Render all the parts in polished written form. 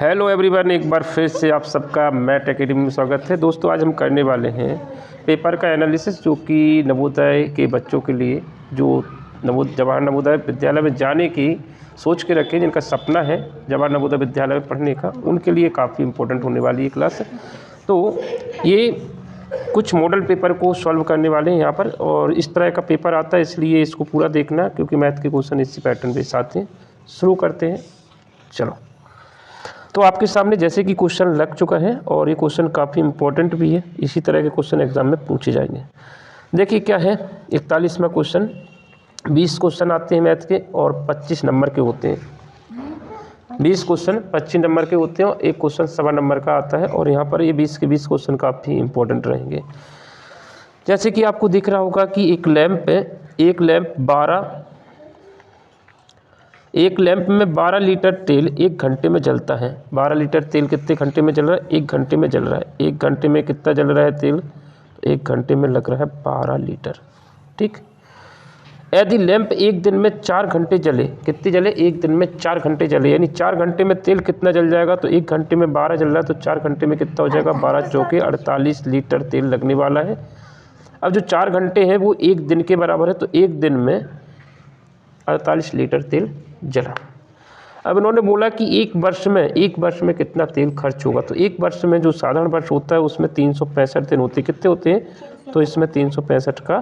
Hello everyone, एक बार फिर से आप सबका मैथ एकेडमी में स्वागत है। दोस्तों, आज हम करने वाले हैं पेपर का एनालिसिस, जो कि नवोदय के बच्चों के लिए जो जवाहर नवोदय विद्यालय में जाने की सोच के रखें, जिनका सपना है जवाहर नवोदय विद्यालय में पढ़ने का, उनके लिए काफ़ी इम्पोर्टेंट होने वाली है क्लास। तो ये कुछ मॉडल पेपर को सॉल्व करने वाले हैं यहाँ पर, और इस तरह का पेपर आता है, इसलिए इसको पूरा देखना, क्योंकि मैथ के क्वेश्चन इसी पैटर्न के साथ हैं। शुरू करते हैं, चलो। तो आपके सामने जैसे कि क्वेश्चन लग चुका है, और ये क्वेश्चन काफ़ी इंपॉर्टेंट भी है। इसी तरह के क्वेश्चन एग्जाम में पूछे जाएंगे। देखिए क्या है, 41वां क्वेश्चन। 20 क्वेश्चन आते हैं मैथ के, और 25 नंबर के होते हैं। 20 क्वेश्चन 25 नंबर के होते हैं, और एक क्वेश्चन 1.25 नंबर का आता है। और यहाँ पर ये 20 के 20 क्वेश्चन काफ़ी इंपॉर्टेंट रहेंगे। जैसे कि आपको दिख रहा होगा कि एक लैंप में 12 लीटर तेल 1 घंटे में जलता है। 12 लीटर तेल कितने घंटे में जल रहा है? 1 घंटे में जल रहा है। 1 घंटे में कितना जल रहा है तेल? तो 1 घंटे में लग रहा है 12 लीटर। ठीक। यदि लैंप एक दिन में 4 घंटे जले, कितने जले? 1 दिन में 4 घंटे जले, यानी 4 घंटे में तेल कितना जल जाएगा? तो 1 घंटे में 12 जल रहा है, तो 4 घंटे में कितना हो जाएगा? 12 चौके 48 लीटर तेल लगने वाला है। अब जो 4 घंटे हैं वो 1 दिन के बराबर है, तो 1 दिन में 48 लीटर तेल जला। अब इन्होंने बोला कि एक वर्ष में कितना तेल खर्च होगा। तो एक वर्ष में जो साधारण वर्ष होता है उसमें 365 दिन होते हैं। कितने होते हैं? तो इसमें 365 का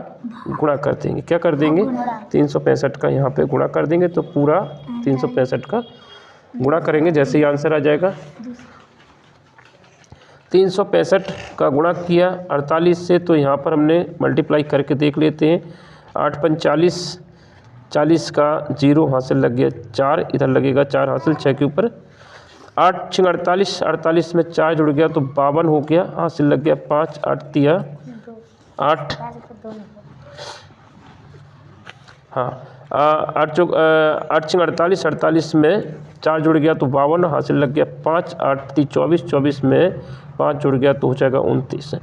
गुणा कर देंगे। क्या कर देंगे? 365 का यहाँ पे गुणा कर देंगे, तो पूरा 365 का गुणा करेंगे। जैसे ही आंसर आ जाएगा, 365 का गुणा किया 48 से, तो यहाँ पर हमने मल्टीप्लाई करके देख लेते हैं। 8 5 40 का 0 हासिल लग गया 4, इधर लगेगा 4 हासिल 6 के ऊपर। 8 6 48, 48 में 4 जुड़ गया तो 52 हो गया, हासिल लग गया 5, 8 तिया 8, हाँ 8 6 48, 48 में 4 जुड़ गया तो 52, हासिल लग गया 5, 8 ती 24, 24 में 5 जुड़ गया तो हो जाएगा 29।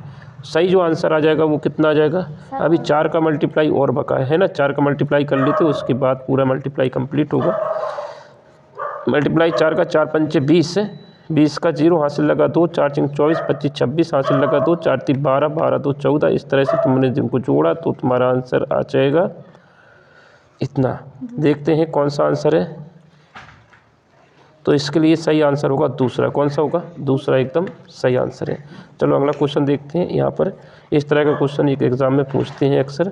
सही जो आंसर आ जाएगा वो कितना आ जाएगा? अभी 4 का मल्टीप्लाई और बकाया है ना, 4 का मल्टीप्लाई कर लेते, उसके बाद पूरा मल्टीप्लाई कंप्लीट होगा। मल्टीप्लाई 4 का 4 पंचे 20 है, 20 का 0 हासिल लगा 2, 4 5 24, 25 26 हासिल लगा 2, 4 3 12, 12 2 14। इस तरह से तुमने जिनको जोड़ा तो तुम्हारा आंसर आ जाएगा इतना। देखते हैं कौन सा आंसर है। तो इसके लिए सही आंसर होगा दूसरा। कौन सा होगा? दूसरा एकदम सही आंसर है। चलो अगला क्वेश्चन देखते हैं। यहाँ पर इस तरह का क्वेश्चन एक एग्ज़ाम में पूछते हैं अक्सर।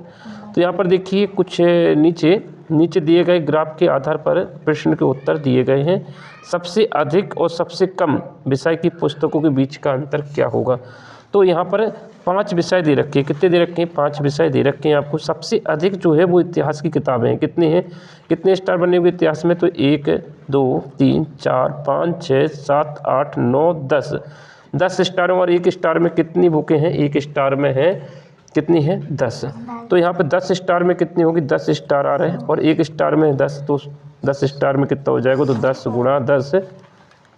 तो यहाँ पर देखिए कुछ नीचे दिए गए ग्राफ के आधार पर प्रश्न के उत्तर दिए गए हैं। सबसे अधिक और सबसे कम विषय की पुस्तकों के बीच का अंतर क्या होगा? तो यहाँ पर 5 विषय दे रखे हैं। कितने दे रखे हैं? 5 विषय दे रखे हैं आपको। सबसे अधिक जो है वो इतिहास की किताबें हैं। कितने हैं? कितने स्टार बने हुए इतिहास में? तो 1 2 3 4 5 6 7 8 9 10। 10 स्टारों और 1 स्टार में कितनी बुकें हैं? 1 स्टार में है कितनी है? 10। तो यहाँ पे 10 स्टार में कितनी होगी? 10 स्टार आ रहे हैं, और 1 स्टार में 10, तो 10 स्टार में कितना हो जाएगा? तो 10 गुणा 10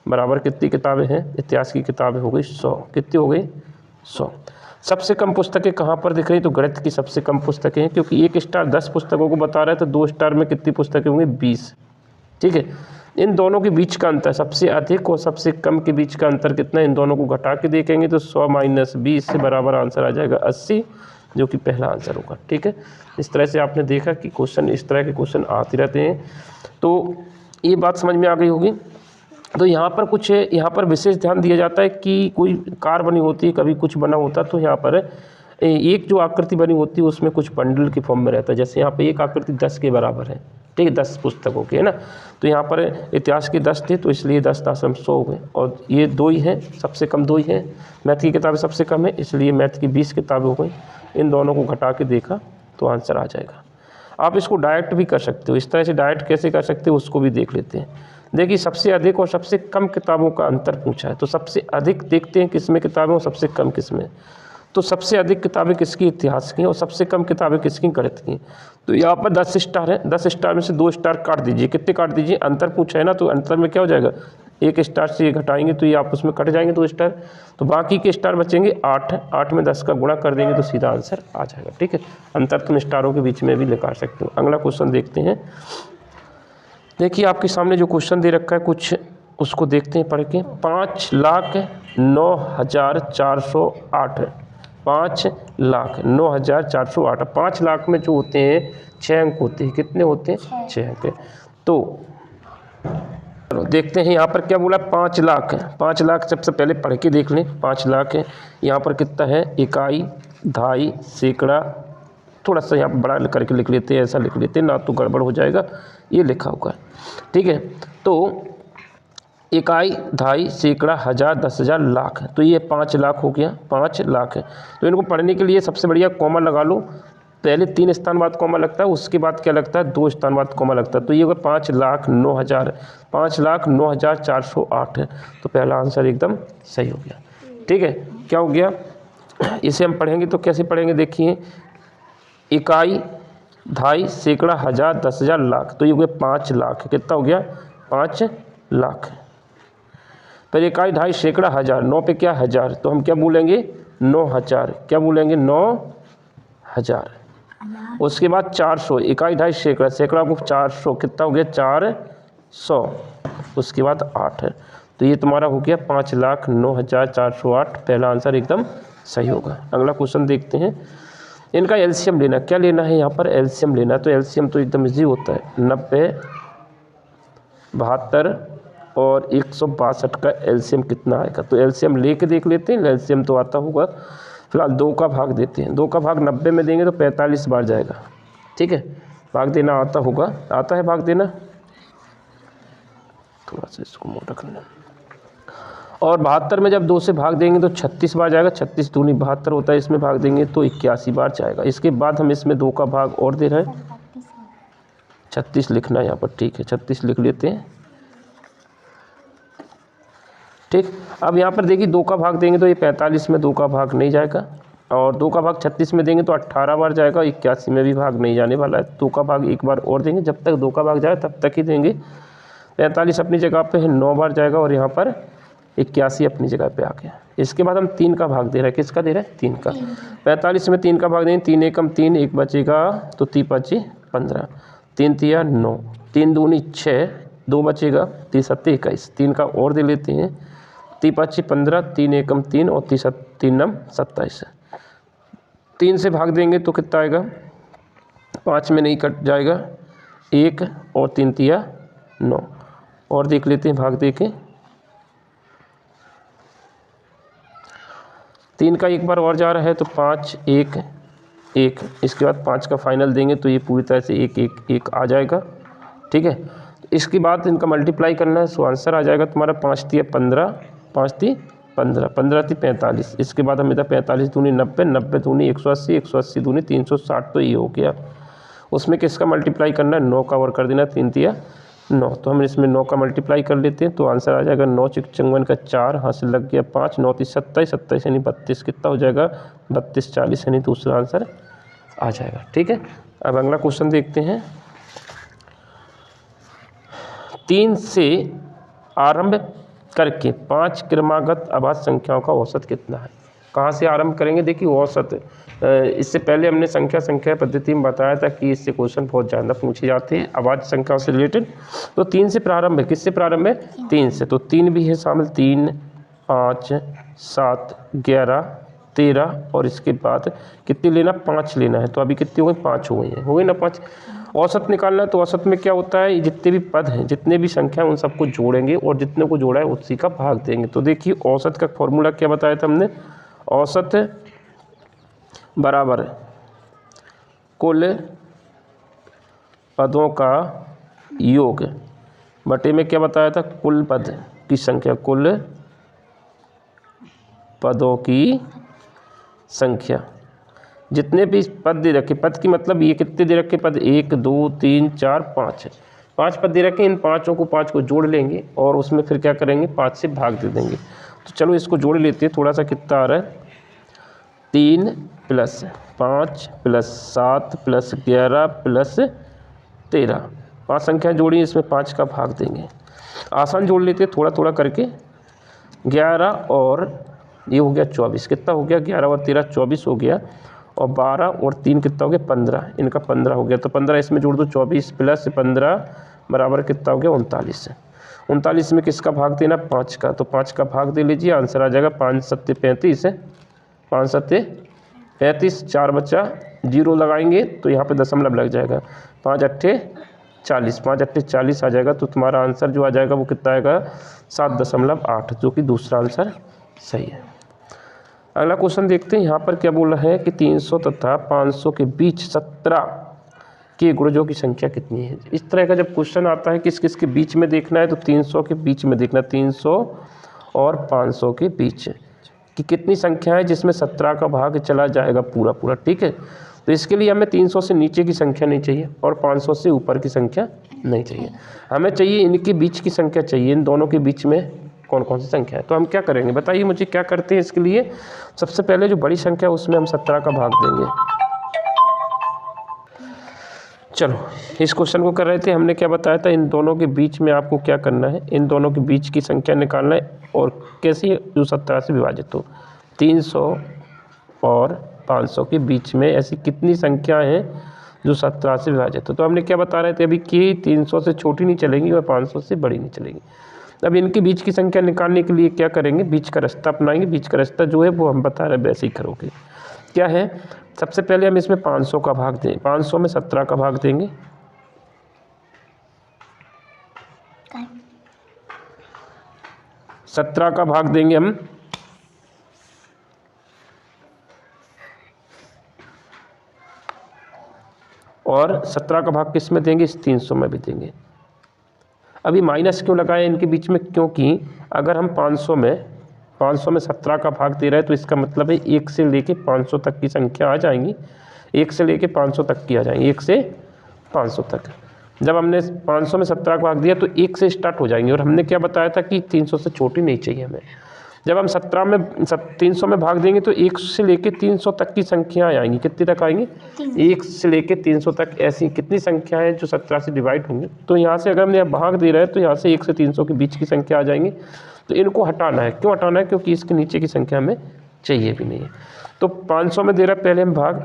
बराबर कितनी किताबें हैं? इतिहास की किताबें हो गई 100। कितनी हो गई? 100। सबसे कम पुस्तकें कहाँ पर दिख रही? तो गणित की सबसे कम पुस्तकें हैं, क्योंकि 1 स्टार 10 पुस्तकों को बता रहा है, तो 2 स्टार में कितनी पुस्तकें होंगी? 20। ठीक है। इन दोनों के बीच का अंतर, सबसे अधिक और सबसे कम के बीच का अंतर कितना है? इन दोनों को घटा के देखेंगे तो 100 - 20 से बराबर आंसर आ जाएगा 80, जो कि पहला आंसर होगा। ठीक है। इस तरह से आपने देखा कि क्वेश्चन, इस तरह के क्वेश्चन आते रहते हैं। तो ये बात समझ में आ गई होगी। तो यहाँ पर विशेष ध्यान दिया जाता है कि कोई कार बनी होती है, कभी कुछ बना होता है, तो यहाँ पर एक जो आकृति बनी होती है उसमें कुछ बंडल की फॉर्म में रहता है। जैसे यहाँ पे एक आकृति 10 के बराबर है, ठीक है, 10 पुस्तकों की है ना। तो यहाँ पर इतिहास के 10 थे, तो इसलिए 10 10 100 हो गए, और ये 2 ही हैं, सबसे कम 2 ही हैं। मैथ की किताबें सबसे कम है, इसलिए मैथ की 20 किताबें हो गई। इन दोनों को घटा के देखा तो आंसर आ जाएगा। आप इसको डायरेक्ट भी कर सकते हो। इस तरह से डायरेक्ट कैसे कर सकते हो उसको भी देख लेते हैं। देखिए, सबसे अधिक और सबसे कम किताबों का अंतर पूछा है। तो सबसे अधिक देखते हैं किसमें किताबें, और सबसे कम किसमें। तो सबसे अधिक किताबें किसकी? इतिहास की। और सबसे कम किताबें किसकी? गणित की। तो यहाँ पर 10 स्टार है, 10 स्टार में से 2 स्टार काट दीजिए। कितने काट दीजिए? अंतर पूछा है ना, तो अंतर में क्या हो जाएगा? 1 स्टार से ये घटाएंगे तो ये आपस में कट जाएंगे 2 स्टार, तो बाकी के स्टार बचेंगे 8। 8 में 10 का गुणा कर देंगे तो सीधा आंसर आ जाएगा। ठीक है। अंतर तुम स्टारों के बीच में भी निकाल सकते हो। अगला क्वेश्चन देखते हैं। देखिए, आपके सामने जो क्वेश्चन दे रखा है कुछ उसको देखते हैं पढ़ के। 5,09,408 5,09,408। 5 लाख में जो होते हैं 6 अंक होते हैं। कितने होते हैं? 6 अंक। तो देखते हैं यहाँ पर क्या बोला, 5 लाख। 5 लाख सबसे पहले पढ़ के देख लें। 5 लाख है, यहाँ पर कितना है, इकाई, दहाई, सैकड़ा, थोड़ा सा यहाँ पर बड़ा करके लिख लेते हैं, ऐसा लिख लेते हैं ना तो गड़बड़ हो जाएगा, ये लिखा होगा, ठीक है। तो इकाई, दहाई, सैकड़ा, हज़ार, 10,000, लाख, तो ये 5 लाख हो गया, 5 लाख है। तो इनको पढ़ने के लिए सबसे बढ़िया कॉमा लगा लो। पहले 3 स्थान बाद कॉमा लगता है, उसके बाद क्या लगता है, 2 स्थान बाद कॉमा लगता है। तो ये होगा 5,09,000, 5,09,408 है। तो पहला आंसर एकदम सही हो गया, ठीक है। क्या हो गया, इसे हम पढ़ेंगे तो कैसे पढ़ेंगे, देखिए, इकाई, दहाई, सैकड़ा, हज़ार, 10,000, लाख, तो ये हो गया 5 लाख। कितना हो गया, 5 लाख। पर इकाई, दहाई, सैकड़ा, हज़ार, 9 पे क्या, हज़ार, तो हम क्या बोलेंगे, 9,000। क्या बोलेंगे, 9,000। उसके बाद 400, इकाई, दहाई, सैकड़ा, सैकड़ा को 400, कितना हो गया, 400। उसके बाद 8 है। तो ये तुम्हारा हो गया 5,09,408। पहला आंसर एकदम सही होगा। अगला क्वेश्चन देखते हैं। इनका एलसीएम लेना, क्या लेना है यहाँ पर, एलसीएम लेना है। तो एलसीएम तो एकदम इजी होता है, 90, 72 और 162 का एलसीएम कितना आएगा। तो एलसीएम लेके देख लेते हैं। एलसीएम तो आता होगा, फिलहाल 2 का भाग देते हैं। 2 का भाग 90 में देंगे तो 45 बार जाएगा, ठीक है। भाग देना आता होगा, आता है भाग देना, थोड़ा सा इसको मोटा करना। और 72 में जब 2 से भाग देंगे तो 36 बार जाएगा, 36 दूनी 72 होता है, इसमें भाग देंगे तो 81 बार जाएगा। इसके बाद हम इसमें 2 का भाग और दे रहे हैं, 36 लिखना है यहाँ पर, ठीक है, 36 लिख लेते हैं, ठीक। अब यहाँ पर देखिए 2 का भाग देंगे तो ये 45 में 2 का भाग नहीं जाएगा, और 2 का भाग 36 में देंगे तो 18 बार जाएगा, 81 में भी भाग नहीं जाने वाला है। 2 का भाग एक बार और देंगे, जब तक 2 का भाग जाए तब तक ही देंगे। 45 अपनी जगह पे है, 9 बार जाएगा, और यहाँ पर 81 अपनी जगह पे आ गया। इसके बाद हम 3 का भाग दे रहे हैं, किसका दे रहे हैं, 3 का। 45 में 3 का भाग देंगे, 3 एकम 3, 1 बचेगा तो 3 5 15, 3 तिया 9, 3 दूनी 6, 2 बचेगा, 3 7 21, 3 का और दे लेते हैं, 3 5 15, 3 एकम 3 और 3 9 27। 3 से भाग देंगे तो कितना आएगा, 5 में नहीं कट जाएगा, 1 और 3 तिया 9। और देख लेते हैं भाग दे के, 3 का एक बार और जा रहा है तो 5 1 1, इसके बाद 5 का फाइनल देंगे तो ये पूरी तरह से 1 1 1 आ जाएगा, ठीक है। इसके बाद इनका मल्टीप्लाई करना है, सो आंसर आ जाएगा तुम्हारा 5 तिया 15, 5 ती 15, 15 ती 45। इसके बाद हम इधर 45 दूनी 90, 90 दूनी 180, 180 दूनी 360, तो ये हो गया। उसमें किसका मल्टीप्लाई करना है, 9 का और कर देना, 3 तिया 9, तो हम इसमें 9 का मल्टीप्लाई कर लेते हैं तो आंसर आ जाएगा 9 × 54 का 4, हासिल लग गया 5, 9 × 27, 27 यानी 32, कितना हो जाएगा 32 40 यानी दूसरा आंसर आ जाएगा, ठीक है। अब अगला क्वेश्चन देखते हैं। 3 से आरंभ करके 5 क्रमागत अभाज्य संख्याओं का औसत कितना है। कहाँ से आरंभ करेंगे, देखिए औसत, इससे पहले हमने संख्या पद्धति में बताया था कि इससे क्वेश्चन बहुत ज़्यादा पूछे जाते हैं अभाज्य संख्याओं से रिलेटेड। तो 3 से प्रारंभ है, किससे प्रारंभ है, 3 से, तो 3 भी है शामिल, 3 5 7 11 13, और इसके बाद कितनी लेना, 5 लेना है। तो अभी कितनी हो गई, 5 हो गई हैं, हो गई ना 5। औसत निकालना है तो औसत में क्या होता है, जितने भी पद हैं, जितने भी संख्या हैं, उन सबको जोड़ेंगे और जितने को जोड़ा है उसी का भाग देंगे। तो देखिए औसत का फॉर्मूला क्या बताया था हमने, औसत बराबर कुल पदों का योग बटे में क्या बताया था, कुल पद की संख्या, कुल पदों की संख्या। जितने भी पद दे रखे, पद की मतलब ये कितने दे रखे पद, 1 2 3 4 5, 5 पद दे रखे, इन 5 को जोड़ लेंगे और उसमें फिर क्या करेंगे, 5 से भाग दे देंगे। तो चलो इसको जोड़ लेते हैं, थोड़ा सा कितना आ रहा है, 3 + 5 + 7 + 11 + 13, 5 संख्या जोड़ी, इसमें 5 का भाग देंगे। आसान जोड़ लेते हैं थोड़ा थोड़ा करके, 11 और ये हो गया 24, कितना हो गया, 11 और 13 24 हो गया, और 12 और 3 कितना हो गया, 15, इनका 15 हो गया। तो 15 इसमें जोड़ दो, 24 + 15 बराबर कितना हो गया, 39। 39 में किसका भाग देना, 5 का, तो 5 का भाग दे लीजिए, आंसर आ जाएगा 5 सत्ते 35 है, 5 सत्ते 35, 4 बचा, 0 लगाएंगे तो यहाँ पे दशमलव लग जाएगा, 5 अट्ठे 40, 5 अट्ठे 40 आ जाएगा। तो तुम्हारा आंसर जो आ जाएगा वो कितना आएगा, 7.8, जो कि दूसरा आंसर सही है। अगला क्वेश्चन देखते हैं, यहाँ पर क्या बोला है कि 300 तथा 500 के बीच 17 के गुणजों की संख्या कितनी है। इस तरह का जब क्वेश्चन आता है किस किस के बीच में देखना है, तो 300 के बीच में देखना, 300 और 500 के बीच कि कितनी संख्या है जिसमें 17 का भाग चला जाएगा पूरा पूरा, ठीक है। तो इसके लिए हमें 300 से नीचे की संख्या नहीं चाहिए और 500 से ऊपर की संख्या नहीं चाहिए, हमें चाहिए इनके बीच की संख्या चाहिए, इन दोनों के बीच में कौन कौन सी संख्या है। तो हम क्या करेंगे, बताइए मुझे क्या करते हैं इसके लिए। सबसे पहले जो बड़ी संख्या उसमें हम 17 का भाग देंगे। चलो इस क्वेश्चन को कर रहे थे, हमने क्या बताया था, इन दोनों के बीच में आपको क्या करना है, इन दोनों के बीच की संख्या निकालना है और कैसे, जो 17 से विभाजित हो। 300 और 500 के बीच में ऐसी कितनी संख्या है जो 17 से विभाजित हो। तो हमने क्या बता रहे थे अभी कि 300 से छोटी नहीं चलेगी और 500 से बड़ी नहीं चलेगी। अब इनके बीच की संख्या निकालने के लिए क्या करेंगे, बीच का रास्ता अपनाएंगे। बीच का रास्ता जो है वो हम बता रहे हैं वैसे ही करोगे। क्या है, सबसे पहले हम इसमें 500 का भाग दें, 500 में 17 का भाग देंगे, सत्रह का भाग देंगे हम, और 17 का भाग किस में देंगे, इस 300 में भी देंगे। अभी माइनस क्यों लगाए इनके बीच में, क्योंकि अगर हम 500 में 17 का भाग दे रहे हैं तो इसका मतलब है 1 से लेके 500 तक की संख्या आ जाएंगी, 1 से लेके 500 तक की आ जाएंगी, 1 से 500 तक। जब हमने 500 में 17 का भाग दिया तो 1 से स्टार्ट हो जाएंगे, और हमने क्या बताया था कि 300 से छोटी नहीं चाहिए हमें। जब हम 300 में भाग देंगे तो 1 से लेके 300 तक की संख्याएँ आएंगी, कितनी तक आएंगी, 1 से लेके 300 तक। ऐसी कितनी संख्या है जो 17 से डिवाइड होंगे। तो यहाँ से अगर हमने भाग दे रहे हैं तो यहाँ से 1 से 300 के बीच की संख्या आ जाएंगी। तो इनको हटाना है, क्यों हटाना है, क्योंकि इसके नीचे की संख्या हमें चाहिए भी नहीं है। तो 500 में दे रहा है पहले हम भाग,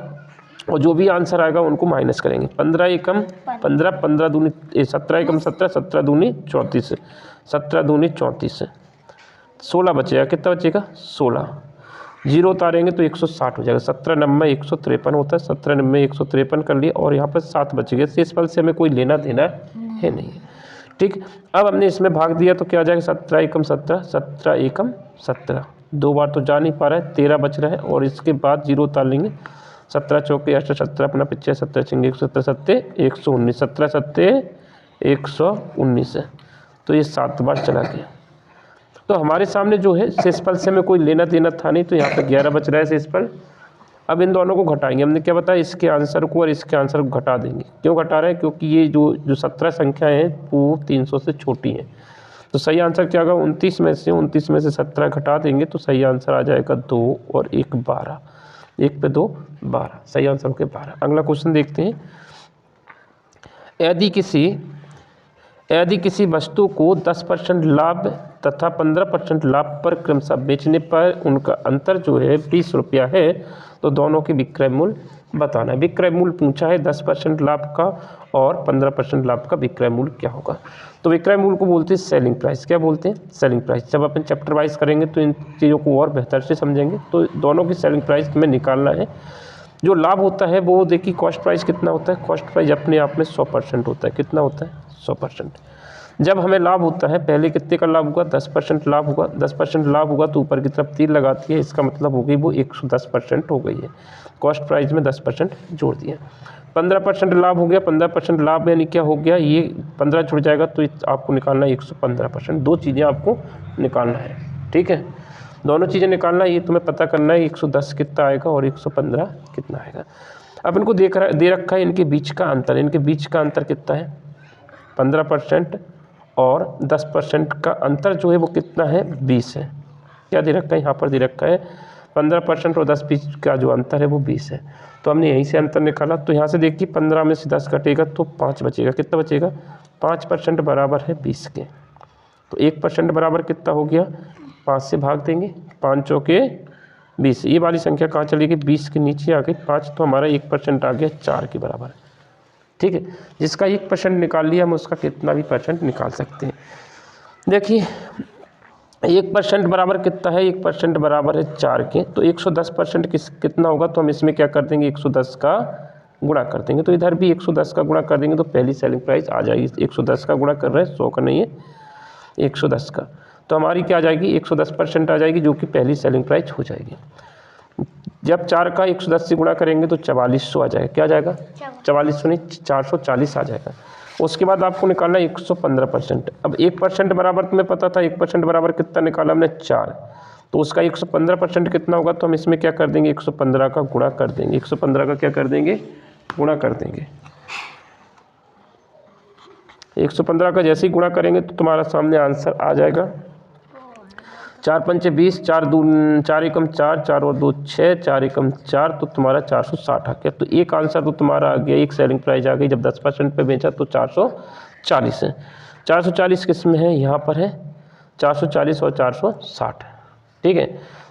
और जो भी आंसर आएगा उनको माइनस करेंगे। 15 एकम 15, 15 दूनी 17 एकम 17, 17 दूनी 34, 17 दूनी 34, 16 बचेगा, कितना बचेगा 16, 0 उतारेंगे तो 160 हो जाएगा। 17 नब्बे 153 होता है, 17 नब्बे 153 कर लिए, और यहाँ पर 7 बच गए। शेष फल से हमें कोई लेना देना है नहीं, ठीक। अब हमने इसमें भाग दिया तो क्या आ जाएगा, 17 एकम 17, 17 एकम 17, 2 बार तो जा नहीं पा रहा है, 13 बच रहा है, और इसके बाद 0 उतार लेंगे। 17 चौके 8, 17 अपना पिछले 17 चेंगे, 117 सत्ते 119, 17 सत्ते 119 है, तो ये 7 बार चला गया। तो हमारे सामने जो है शेषफल से हमें कोई लेना देना था नहीं, तो यहाँ पे 11 बच रहा है शेषफल। अब इन दोनों को घटाएंगे, हमने क्या बताया, इसके आंसर को और इसके आंसर को घटा देंगे। क्यों घटा रहे हैं, क्योंकि ये जो 17 संख्या है वो 300 से छोटी है। तो सही आंसर क्या होगा, 29 में से 17 घटा देंगे तो सही आंसर आ जाएगा 2 और 1 12, 1 पे 2 12, सही आंसर हो गया 12। अगला क्वेश्चन देखते हैं, यदि किसी वस्तु को 10% लाभ तथा 15% लाभ पर क्रमशः बेचने पर उनका अंतर जो है 20 रुपया है, तो दोनों के विक्रय मूल्य बताना है। विक्रय मूल्य पूछा है 10% लाभ का और 15% लाभ का विक्रय मूल्य क्या होगा। तो विक्रय मूल्य को बोलते हैं सेलिंग प्राइस। क्या बोलते हैं, सेलिंग प्राइस। जब अपन चैप्टर वाइज करेंगे तो इन चीज़ों को और बेहतर से समझेंगे। तो दोनों की सेलिंग प्राइस हमें निकालना है। जो लाभ होता है वो देखिए कॉस्ट प्राइस कितना होता है, कॉस्ट प्राइस अपने आप में 100% होता है। कितना होता है, 100%। जब हमें लाभ होता है, पहले कितने का लाभ हुआ, 10% लाभ हुआ। 10% लाभ हुआ तो ऊपर की तरफ तीर लगाती है, इसका मतलब हो गई वो 110% हो गई है। कॉस्ट प्राइस में 10% जोड़ दिया। 15% लाभ हो गया, 15% लाभ यानी क्या हो गया, ये 15 जुड़ जाएगा तो आपको निकालना है 115%। दो चीज़ें आपको निकालना है, ठीक है, दोनों चीज़ें निकालना है। ये तुम्हें पता करना है 110 कितना आएगा और 115 कितना आएगा। अब इनको दे रखा है इनके बीच का अंतर। इनके बीच का अंतर कितना है, 15% और 10% का अंतर जो है वो कितना है, 20 है। क्या दे रखा है, यहाँ पर दे रखा है 15% और 10% का जो अंतर है वो 20 है। तो हमने यहीं से अंतर निकाला। तो यहाँ से देखिए 15 में से 10 कटेगा तो 5 बचेगा। कितना बचेगा, 5% बराबर है 20 के। तो 1% बराबर कितना हो गया, 5 से भाग देंगे, 5 चौके 20। ये वाली संख्या कहाँ चली गई, 20 के नीचे आ गई 5, तो हमारा 1% आ गया 4 के बराबर, ठीक है। जिसका 1% निकाल लिया हम उसका कितना भी परसेंट निकाल सकते हैं। देखिए 1% बराबर कितना है, 1% बराबर है 4 के, तो 110% कितना होगा, तो हम इसमें क्या कर देंगे 110 का गुणा कर देंगे। तो इधर भी 110 का गुणा कर देंगे तो पहली सेलिंग प्राइस आ जाएगी। 110 का गुणा कर रहे हैं, 100 का नहीं है, 110 का, तो हमारी क्या आ जाएगी 110% आ जाएगी, जो कि पहली सेलिंग प्राइस हो जाएगी। जब 4 का 110 से गुणा करेंगे तो 4400 आ जाएगा। क्या आ जाएगा 4400 नहीं 440 आ जाएगा। उसके बाद आपको निकालना है 115%। अब 1% बराबर तुम्हें पता था, 1% बराबर कितना निकाला हमने 4, तो उसका 115% कितना होगा, तो हम इसमें क्या कर देंगे 115 का गुणा कर देंगे। 115 का क्या कर देंगे गुणा कर देंगे। 115 का जैसे ही गुणा करेंगे तो तुम्हारा सामने आंसर आ जाएगा। 4 पंचे 20, 4 एकम 4, 4 और 2 6, 4 एकम 4, तो तुम्हारा 460 आ गया। तो एक आंसर तो तुम्हारा आ गया, एक सेलिंग प्राइस आ गई। जब 10% पे बेचा तो 440 है। 440 किस में है, यहाँ पर है 440 और 460, ठीक है।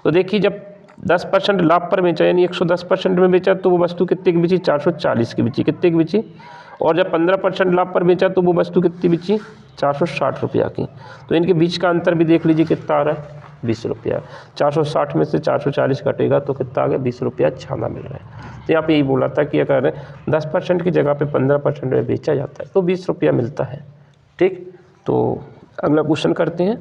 तो देखिए जब 10% लाभ पर बेचा, यानी 110% में बेचा, तो वो वस्तु कितने की बिची 440 की बिची, कितने की बिची। और जब 15% लाभ पर बेचा तो वो वस्तु कितनी बिची 460 रुपया की। तो इनके बीच का अंतर भी देख लीजिए कितना आ रहा है 20 रुपया। 460 में से 440 कटेगा तो कितना आ गया 20 रुपया छाना मिल रहा है। तो यहाँ पे यही बोला था कि अगर 10% की जगह पे 15% में बेचा जाता है तो 20 रुपया मिलता है, ठीक। तो अगला क्वेश्चन करते हैं।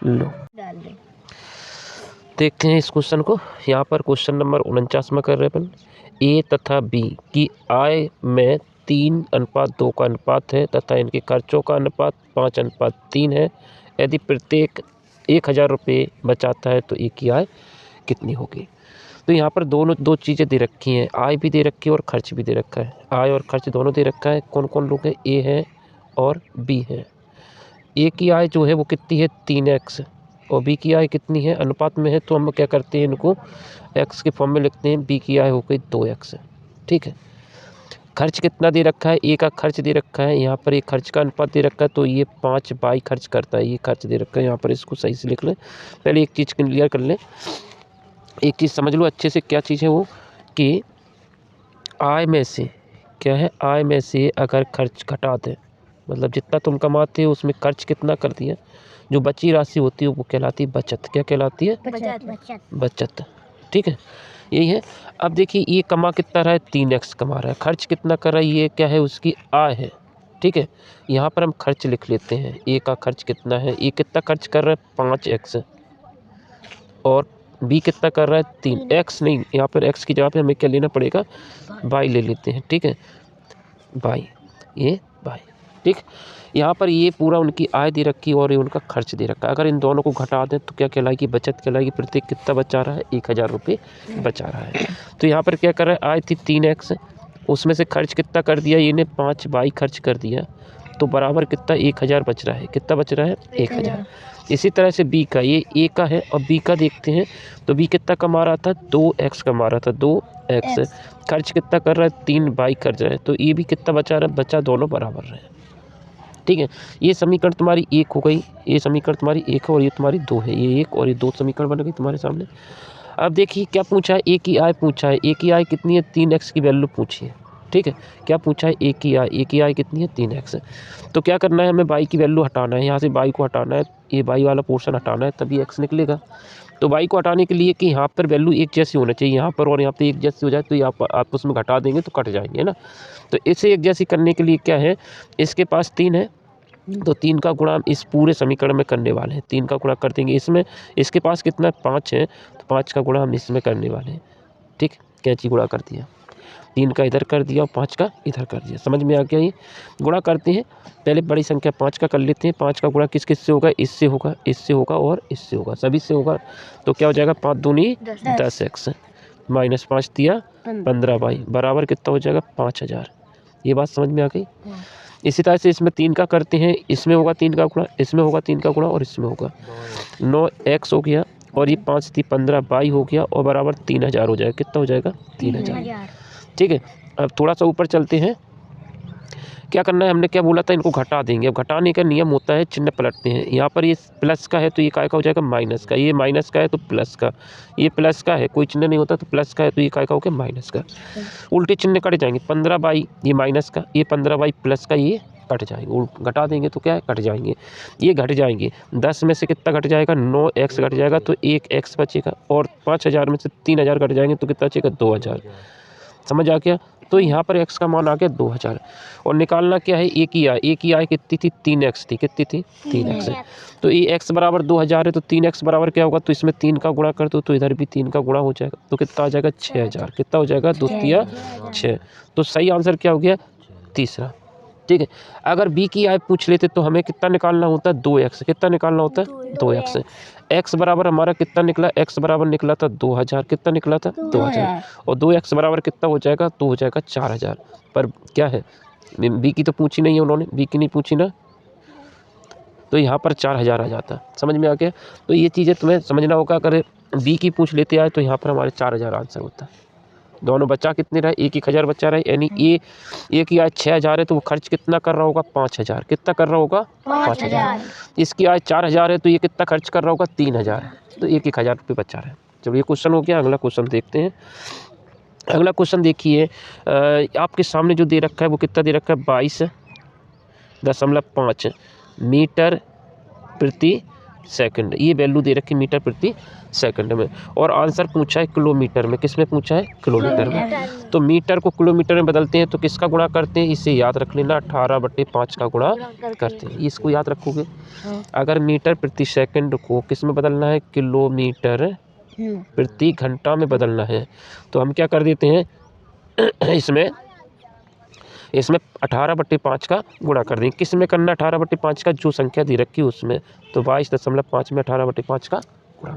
लो देखते हैं इस क्वेश्चन को। यहाँ पर क्वेश्चन नंबर 49 में कर रहे हैं अपन। ए तथा बी की आय में 3:2 का अनुपात है तथा इनके खर्चों का अनुपात 5:3 है। यदि प्रत्येक 1000 रुपये बचाता है तो ए की आय कितनी होगी। तो यहाँ पर दो चीज़ें दे रखी हैं, आय भी दे रखी है और खर्च भी दे रखा है। आय और खर्च दोनों दे रखा है। कौन कौन लोग हैं, ए है और बी है। ए की आय जो है वो कितनी है 3x, और बी की आय कितनी है अनुपात में है, तो हम क्या करते हैं इनको x के फॉर्म में लिखते हैं। बी की आय हो गई 2x, ठीक है। खर्च कितना दे रखा है, ए का खर्च दे रखा है, यहाँ पर एक खर्च का अनुपात दे रखा है, तो ये 5/2 खर्च करता है, ये खर्च दे रखा है। यहाँ पर इसको सही से लिख लें। पहले एक चीज़ क्लियर कर लें, एक चीज़ समझ लो अच्छे से, क्या चीज़ है वो, कि आय में से क्या है, आय में से अगर खर्च घटा दें, मतलब जितना तुम कमाते हो उसमें खर्च कितना कर दिया, जो बची राशि होती है वो कहलाती है बचत। क्या कहलाती है बचत, ठीक है, यही है। अब देखिए ये कमा कितना रहा है 3x कमा रहा है, खर्च कितना कर रहा है, ये क्या है उसकी आय है, ठीक है। यहाँ पर हम खर्च लिख लेते हैं। ए का खर्च कितना है, ये कितना खर्च कर रहा है 5x, और बी कितना कर रहा है 3x, नहीं यहाँ पर x की जगह पे हमें क्या लेना पड़ेगा y ले लेते हैं, ठीक है, y, ये y, ठीक। यहाँ पर ये पूरा उनकी आय दे रखी और ये उनका खर्च दे रखा है। अगर इन दोनों को घटा दें तो क्या कहलाएगी बचत कहलाएगी। प्रत्येक कितना बचा रहा है 1000 रुपये बचा रहा है। तो यहाँ पर क्या कर रहा है, आय थी 3x, उसमें से खर्च कितना कर दिया, ये ने 5/2 खर्च कर दिया, तो बराबर कितना 1000 बच रहा है। कितना बच रहा है 1000। इसी तरह से बी का, ये ए का है और बी का देखते हैं, तो बी कितना कमा रहा था 2x कमा रहा था, 2x, खर्च कितना कर रहा है 3/2 कर रहा है, तो ये भी कितना बचा रहा है, बचा दोनों बराबर रहे, ठीक है। ये समीकरण तुम्हारी 1 हो गई, ये समीकरण तुम्हारी 1 है और ये तुम्हारी 2 है, ये 1 और ये 2 समीकरण बन गई तुम्हारे सामने। अब देखिए क्या पूछा है, ए की आय पूछा है। ए की आय कितनी है 3x की वैल्यू पूछी है, ठीक है। क्या पूछा है ए की आय कितनी है 3x। तो क्या करना है, हमें y की वैल्यू हटाना है, यहाँ से y को हटाना है, ये y वाला पोर्शन हटाना है, तभी x निकलेगा। तो y को हटाने के लिए कि यहाँ पर वैल्यू एक जैसी होना चाहिए, यहाँ पर और यहाँ पे एक जैसी हो जाए, तो आप उसमें घटा देंगे तो कट जाएंगे, है ना। तो इसे एक जैसी करने के लिए क्या है, इसके पास 3 है, तो 3 का गुणा इस पूरे समीकरण में करने वाले हैं। 3 का गुणा कर देंगे इसमें, इसके पास कितना 5 है, तो 5 का गुणा हम इसमें करने वाले हैं, ठीक। कैंची गुणा कर दिया, 3 का इधर कर दिया और 5 का इधर कर दिया। समझ में आ गया। ये गुणा करते हैं, पहले बड़ी संख्या 5 का कर लेते हैं। 5 का गुणा किस किस से होगा, इससे होगा, इससे होगा और इससे होगा, सभी से होगा। तो क्या हो जाएगा 5 दूनी 10x माइनस 5 दिया 15y बराबर कितना हो जाएगा 5000। ये बात समझ में आ गई। इसी तरह से इसमें 3 का करते हैं, इसमें होगा 3 का गुणा, इसमें होगा 3 का गुणा और इसमें होगा 9x हो गया, और ये 5 थी 15y हो गया, और बराबर 3000 हो जाएगा। कितना हो जाएगा 3000, ठीक है। अब थोड़ा सा ऊपर चलते हैं, क्या करना है, हमने क्या बोला था, इनको घटा देंगे। अब घटाने का नियम होता है, चिन्ह पलटते हैं। यहाँ पर ये प्लस का है तो ये काय का हो जाएगा माइनस का, ये माइनस का है तो प्लस का, ये प्लस का है कोई चिन्ह नहीं होता तो प्लस का है तो ये काय का हो गया माइनस का। उल्टे चिन्ह कट जाएंगे, 15 बाई ये माइनस का, ये 15 बाई प्लस का, ये कट जाएंगे। घटा देंगे तो क्या है, कट जाएंगे, ये घट जाएंगे। 10 में से कितना घट जाएगा, 9x घट जाएगा तो 1x बचेगा, और 5000 में से 3000 घट जाएंगे तो कितना बचेगा, 2000। समझ आ गया। तो यहाँ पर x का मान आ गया 2000, और निकालना क्या है, एक ही आय कितनी थी, 3x थी, कितनी थी, 3x। तो ये x बराबर 2000 है तो 3x बराबर क्या होगा, तो इसमें 3 का गुणा कर दो तो इधर भी 3 का गुणा हो जाएगा, तो कितना आ जाएगा 6000। कितना हो जाएगा, 2 तिया 6। तो सही आंसर क्या हो गया, तीसरा। ठीक है। अगर b की आय पूछ लेते तो हमें कितना निकालना होता है, 2x। कितना निकालना होता है, 2x। x बराबर हमारा कितना निकला, x बराबर निकला था 2000। कितना निकला था, 2000। और 2x बराबर कितना हो जाएगा, तो हो जाएगा 4000। पर क्या है, b की तो पूछी नहीं है उन्होंने, b की नहीं पूछी ना, तो यहाँ पर 4000 आ जाता। समझ में आ गया। तो ये चीज़ें तुम्हें समझना होगा। अगर b की पूछ लेते आए तो यहाँ पर हमारे 4000 आंसर होता है। दोनों बच्चा कितने रहे, 1000 बच्चा रहे, यानी ये की आय 6000 है तो वो खर्च कितना कर रहा होगा, 5000। कितना कर रहा होगा, 5000। इसकी आय 4000 है तो ये कितना खर्च कर रहा होगा, 3000। तो 1000 रुपये बचा रहे। चलो ये क्वेश्चन हो गया। अगला क्वेश्चन देखते हैं। अगला क्वेश्चन देखिए, आपके सामने जो दे रखा है वो कितना दे रखा है, 22.5 मीटर प्रति सेकंड। ये वैल्यू दे रखी मीटर प्रति सेकंड में, और आंसर पूछा है किलोमीटर में। किस में पूछा है, किलोमीटर में। तो मीटर को किलोमीटर में बदलते हैं तो किसका गुणा करते हैं, इसे याद रख लेना, 18/5 का गुणा करते हैं। इसको याद रखोगे। अगर मीटर प्रति सेकंड को किस में बदलना है, किलोमीटर प्रति घंटा में बदलना है, तो हम क्या कर देते हैं, इसमें 18/5 का गुणा कर देंगे। किस में करना, 18/5 का, जो संख्या दे रखी है उसमें। तो 22.5 में 18/5 का गुणा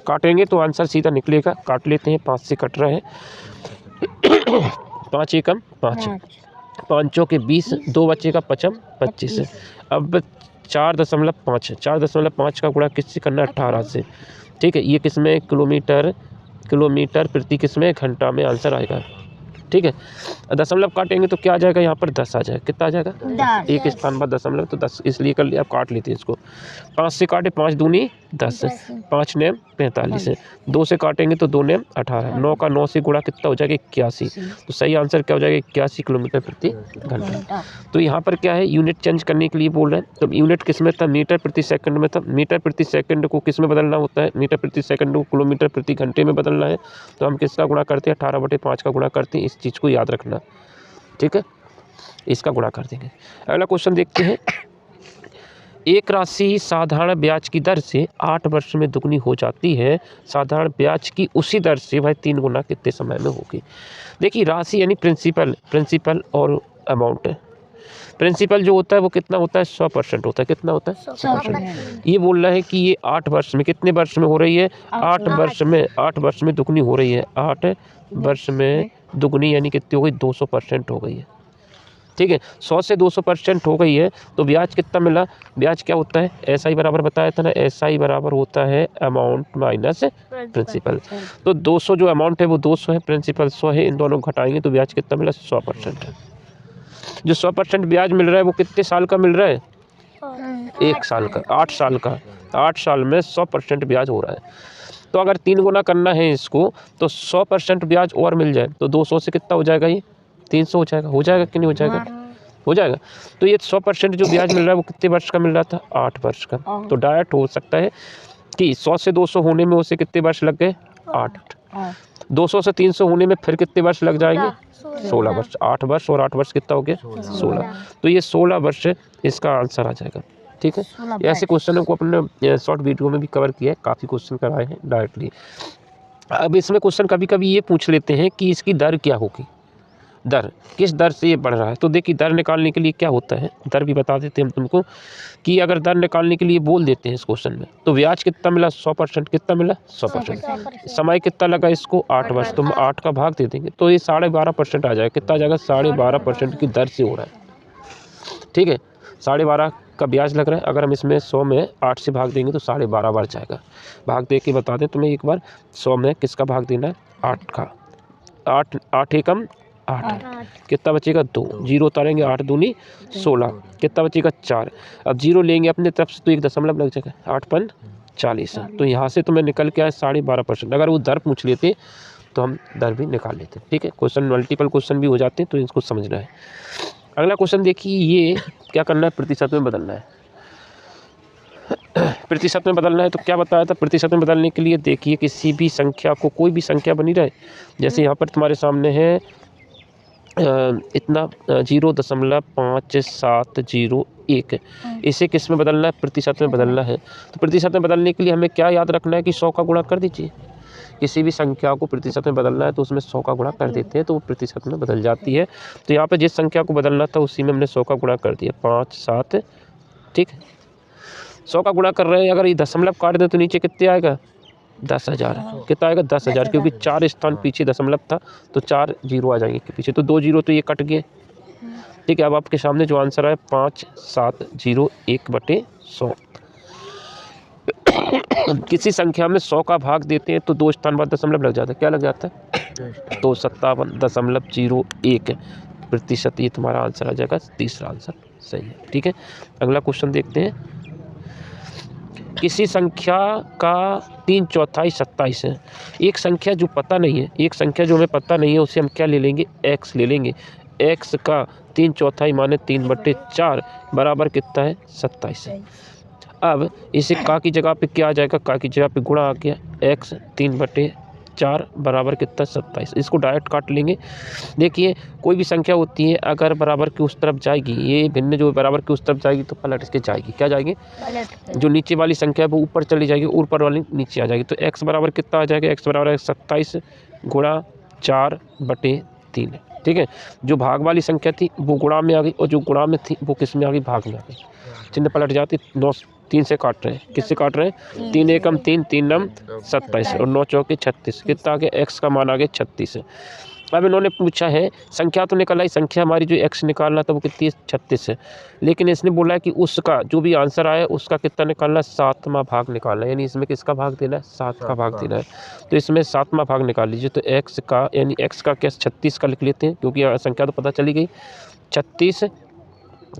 काटेंगे तो आंसर सीधा निकलेगा। काट लेते हैं, 5 से कट रहा है, 5 एकम 5, 5 के 20, 2 बचेगा 5 25। अब 4.5 का गुणा किससे करना, 18 से। ठीक है। ये किसमें, किलोमीटर प्रति किसमें, घंटा में आंसर आएगा। ठीक है। दशमलव काटेंगे तो क्या आ जाएगा, यहाँ पर 10 आ जाएगा। कितना आ जाएगा, 10। एक स्थान पर दशमलव तो 10, इसलिए कर लिया। अब काट लेते हैं इसको। 5 से काटे, 5 दूनी 10, 5 नेम 45 है। 2 से काटेंगे तो 2 नेम 18, 9 का 9 से गुणा कितना हो जाएगा, 81। तो सही आंसर क्या हो जाएगा, 81 किलोमीटर प्रति घंटा। तो यहाँ पर क्या है, यूनिट चेंज करने के लिए बोल रहे हैं। तो यूनिट किस में था, मीटर प्रति सेकंड में था। मीटर प्रति सेकंड को किस में बदलना होता है, मीटर प्रति सेकंड को किलोमीटर प्रति घंटे में बदलना है। तो हम किसका गुणा करते हैं, 18/5 का गुणा करते हैं। इस चीज़ को याद रखना। ठीक है, इसका गुणा कर देंगे। अगला क्वेश्चन देखते हैं। एक राशि साधारण ब्याज की दर से 8 वर्ष में दुगनी हो जाती है, साधारण ब्याज की उसी दर से वह 3 गुना कितने समय में होगी। देखिए राशि यानी प्रिंसिपल और अमाउंट है। प्रिंसिपल जो होता है वो कितना होता है, 100% होता है। कितना होता है, 100%। ये बोल रहा है कि ये 8 वर्ष में, कितने वर्ष में हो रही है, 8 वर्ष में दुगनी हो रही है। 8 वर्ष में दुगनी यानी कितनी हो गई, 200% हो गई है। ठीक है, 100 से 200% हो गई है। तो ब्याज कितना मिला, ब्याज क्या होता है, SI बराबर बताया था ना, SI बराबर होता है अमाउंट माइनस प्रिंसिपल। तो 200 जो अमाउंट है वो 200 है, प्रिंसिपल 100 है, इन दोनों घटाएंगे तो ब्याज कितना मिला, 100% है। जो 100% ब्याज मिल रहा है वो कितने साल का मिल रहा है, 1 साल का, 8 साल का। 8 साल में 100% ब्याज हो रहा है। तो अगर 3 गुना करना है इसको तो 100% ब्याज और मिल जाए तो 200 से कितना हो जाएगा, ये 300 हो जाएगा। हो जाएगा कि नहीं हो जाएगा, हो जाएगा। तो ये 100% जो ब्याज मिल रहा है वो कितने वर्ष का मिल रहा था, 8 वर्ष का। तो डायरेक्ट हो सकता है कि 100 से 200 होने में उसे कितने वर्ष लग गए, 8। 200 से 300 होने में फिर कितने वर्ष लग जाएंगे, 16 वर्ष। 8 वर्ष और 8 वर्ष कितना हो गया, 16। तो ये 16 वर्ष इसका आंसर आ जाएगा। ठीक है, ऐसे क्वेश्चनों को अपने शॉर्ट वीडियो में भी कवर किया है, काफ़ी क्वेश्चन कराए हैं डायरेक्टली। अब इसमें क्वेश्चन कभी कभी ये पूछ लेते हैं कि इसकी दर क्या होगी, दर किस दर से ये बढ़ रहा है। तो देखिए दर निकालने के लिए क्या होता है, दर भी बता देते हैं हम तुमको कि अगर दर निकालने के लिए बोल देते हैं इस क्वेश्चन में, तो ब्याज कितना मिला, 100%। कितना मिला, 100%। समय कितना लगा इसको, 8 वर्ष। तुम 8 का भाग दे देंगे तो ये 12.5% आ जाएगा। कितना आ जाएगा, 12.5% की दर से हो रहा है। ठीक है, 12.5 का ब्याज लग रहा है। अगर हम इसमें 100 में 8 से भाग देंगे तो 12.5 बढ़ जाएगा। भाग दे के बता दें तुम्हें एक बार, 100 में किसका भाग देना है, 8 का। 8 एकम 8, कितना बचेगा 2, 0 उतारेंगे 8 दूनी 16, कितना बचेगा 4। अब 0 लेंगे अपने तरफ से तो एक दशमलव लग जाएगा, 8 पन 40 है। तो यहाँ से तो मैं निकल के आया 12.5%। अगर वो दर पूछ लेते तो हम दर भी निकाल लेते। ठीक है, क्वेश्चन मल्टीपल क्वेश्चन भी हो जाते हैं तो इसको समझना है। अगला क्वेश्चन देखिए, ये क्या करना है, प्रतिशत में बदलना है। प्रतिशत में बदलना है तो क्या बताया था, प्रतिशत में बदलने के लिए देखिए किसी भी संख्या को, कोई भी संख्या बनी रहे, जैसे यहाँ पर तुम्हारे सामने है इतना 0.5701, इसे किस में बदलना है, प्रतिशत में बदलना है। तो प्रतिशत में बदलने के लिए हमें क्या याद रखना है कि 100 का गुणा कर दीजिए। किसी भी संख्या को प्रतिशत में बदलना है तो उसमें 100 का गुणा कर देते हैं तो वो प्रतिशत में बदल जाती है। तो यहाँ पे जिस संख्या को बदलना था उसी में हमने 100 का गुणा कर दिया, 5 7। ठीक, 100 का गुणा कर रहे हैं, अगर ये दशमलव काट दें तो नीचे कितने आएगा, 10,000। कितना आएगा, 10,000, क्योंकि 4 स्थान पीछे दशमलव था तो 4 जीरो आ जाएंगे के पीछे, तो 2 जीरो तो ये कट गए। ठीक है, अब आपके सामने जो आंसर है 5701/100। किसी संख्या में 100 का भाग देते हैं तो 2 स्थान बाद दशमलव लग जाता है, क्या लग जाता है, तो 57.01% ये तुम्हारा आंसर आ जाएगा, तीसरा आंसर सही है। ठीक है, अगला क्वेश्चन देखते हैं। किसी संख्या का 3/4 27 है। एक संख्या जो पता नहीं है, एक संख्या जो हमें पता नहीं है उसे हम क्या ले लेंगे, x ले लेंगे। x का 3/4 माने 3/4 बराबर कितना है, 27 है। अब इसे का की जगह पे क्या आ जाएगा, का की जगह पे गुणा आ गया, x 3/4 बराबर कितना, 27। इसको डायरेक्ट काट लेंगे। देखिए कोई भी संख्या होती है अगर बराबर की उस तरफ जाएगी, ये भिन्न जो बराबर की उस तरफ जाएगी तो पलट के जाएगी, क्या जाएगी, जो नीचे वाली संख्या है वो ऊपर चली जाएगी, ऊपर वाली नीचे आ जाएगी। तो x बराबर कितना आ जाएगा, x बराबर 27 गुणा 4/3। ठीक है, जो भाग वाली संख्या थी वो गुणा में आ गई और जो गुणा में थी वो किस में आ गई, भाग में आ गई। चिन्ह पलट जाती, 9 3 से काट रहे हैं, किससे काट रहे हैं, 3 एकम 3, 3 नम 27 और 9 चौके 36, कितना आ गया, x का मान आ गया 36 है। अब इन्होंने पूछा है, संख्या तो निकल आई, संख्या हमारी जो x निकालना था वो कितनी है, 36 है, लेकिन इसने बोला है कि उसका जो भी आंसर आया उसका कितना निकालना है, 7वां भाग निकालना है, यानी इसमें किसका भाग देना है, 7 का भाग देना है। तो इसमें 7वां भाग निकाल लीजिए। तो x का यानी x का क्या 36 का लिख लेते हैं, क्योंकि संख्या तो पता चली गई। 36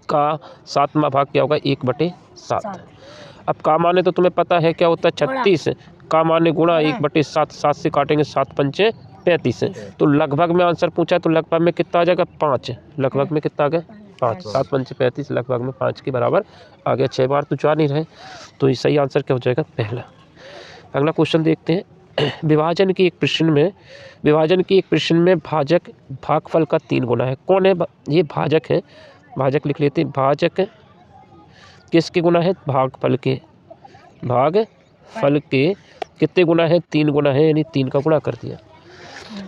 का 7वां भाग क्या होगा, 1/7। अब का माने तो तुम्हें पता है क्या होता है, 36 का माने गुणा 1/7, 7 से काटेंगे 7 पंचे 35 है। तो लगभग में आंसर पूछा तो लगभग में कितना आ जाएगा, 5। लगभग में कितना आ गया, 5। 7 पंचे 35, लगभग में 5 के बराबर आ गया। 6 बार तो जा नहीं रहे, तो ये सही आंसर क्या हो जाएगा, पहला। अगला क्वेश्चन देखते हैं। विभाजन की एक प्रश्न में भाजक भागफल का 3 गुना है। कौन है ये, भाजक है, भाजक लिख लेते हैं। भाजक किसके गुना है, भागफल के, भागफल के कितने गुना है, 3 गुना है, यानी 3 का गुणा कर दिया।